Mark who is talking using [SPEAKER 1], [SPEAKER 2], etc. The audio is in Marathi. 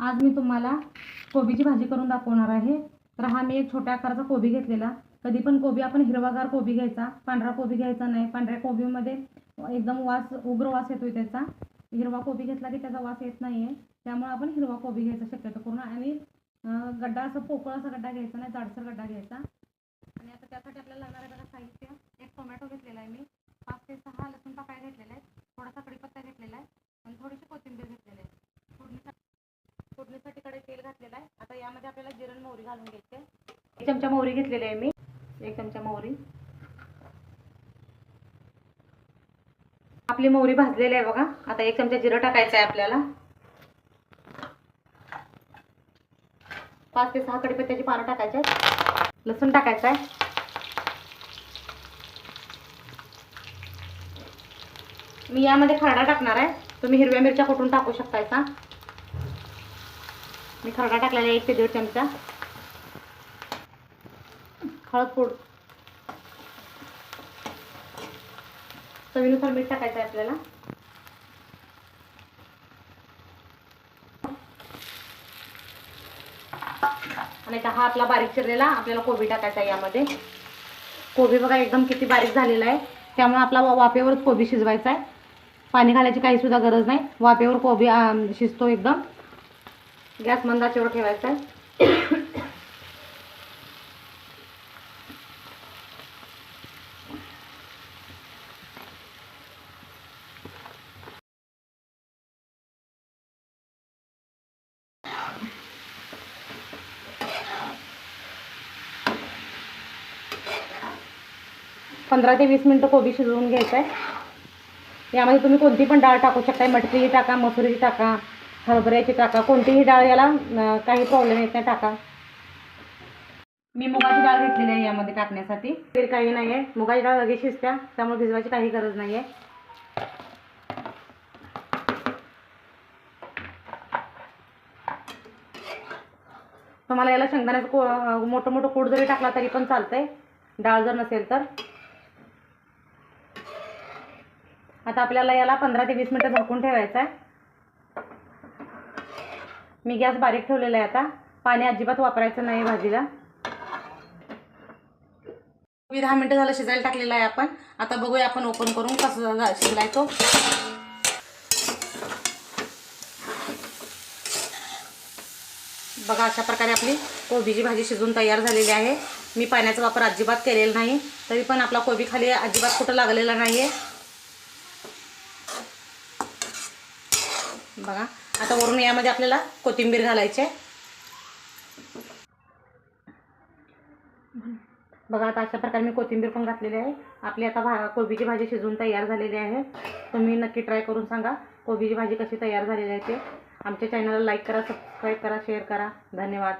[SPEAKER 1] आज मी तुम्हाला कोबीची भाजी करून दाखवणार आहे। तर हा मी एक छोट्या आकाराचा कोबी घेतलेला। कधी पण कोबी आपण हिरवागार कोबी घ्यायचा, पांढरा कोबी घ्यायचा नाही। पांढऱ्या कोबीमध्ये एकदम उग्र वास येतोय त्याचा। हिरवा कोबी घेतला की त्याचा वास येत नाहीये, त्यामुळे आपण हिरवा कोबी घ्यायचा शक्यतो करून। आणि गड्डा असा पोकळ असा गड्डा घ्यायचा नाही, जाडसर गड्डा घ्यायचा। आणि आता त्यासाठी आपल्याला लागणार आहे बघा साहित्य। एक टोमॅटो घेतलेला आहे मी, 5 ते 6 लसूण पाकळ्या घेतलेल्या आहेत, थोडासा कढीपत्ता घेतलेला आहे आणि थोडीशी कोथिंबीर घेतलेली आहे। फोडणीसाठी कढईत तेल घातलेलं आहे। आता यामध्ये आपल्याला जिरं मोहरी घालून घ्यायची आहे। 1 चमचा मोहरी घेतलेली आहे मी, 1 चमचा मोहरी। आपली मोहरी भाजलेली आहे बघा। आता 1 चमचा जिरं टाकायचं आहे आपल्याला। 5 ते 6 कढीपत्त्याची पानं टाकायची आहेत। लसूण टाकायचं आहे। मी यामध्ये खरडा टाकणार आहे, तुम्ही हिरव्या मिरच्या कुटून टाकू शकतायसा। मी खरडा टाकलेला आहे 1 ते 1.5 चमचा। हळद पूड, चवीनुसार मीठ टाकायचं आहे आपल्याला। आणि हा आपला बारीक चिरलेला आपल्याला कोबी टाकायचा आहे यामध्ये। कोबी बघा एकदम किती बारीक झालेला आहे, त्यामुळे आपला वाफेवरच कोबी शिजवायचा आहे। पाणी घालायची काही सुद्धा गरज नाही, वाफेवर कोबी शिजतो एकदम। गॅस मंद आचेवर ठेवायचा आहे। 15 ते 20 मिनिटं कोबी शिजवून घ्यायचं आहे। यामध्ये तुम्ही कोणती पण डाळ टाकू शकता, मटकीची टाका, मसुरीची टाका, हरभऱ्याची टाका, कोणतीही डाळ, याला काही प्रॉब्लेम येत नाही, टाका। मी मुगाची डाळ घेतलेली आहे यामध्ये टाकण्यासाठी। तरी काही नाही आहे, मुगाची डाळ लगेच शिजत्या, त्यामुळे भिजवायची काही गरज नाही आहे। तुम्हाला याला शेंगदाण्याचं मोठं मोठं कूट जरी टाकला तरी पण चालतंय, डाळ जर नसेल तर। आता आपल्याला याला 15 ते 20 मिनिटं झाकून ठेवायचं आहे। मी गॅस बारीक ठेवलेला आहे। आता पाणी अजिबात वापरायचं नाही भाजीला। 10 मिनिटं झालं शिजायला टाकलेलं आहे आपण। आता बघूया आपण ओपन करून कसं शिजलाय तो। बघा अशा प्रकारे आपली कोबीची भाजी शिजून तयार झालेली आहे। मी पाण्याचा वापर अजिबात केलेला नाही, तरी पण आपला कोबी खाली अजिबात कुठं लागलेला नाहीये बघा। आता वरून यामध्ये आपल्याला कोथिंबीर घालायची आहे बघा। आता अशा प्रकारे मी कोथिंबीर पण घातलेली आहे। आपली आता कोबीची भाजी शिजून तयार झालेली आहे। तुम्ही नक्की ट्राय करून सांगा कोबीची भाजी कशी तयार झालेली आहे ते। आमच्या चॅनलला लाईक करा, सबस्क्राईब करा, शेअर करा। धन्यवाद।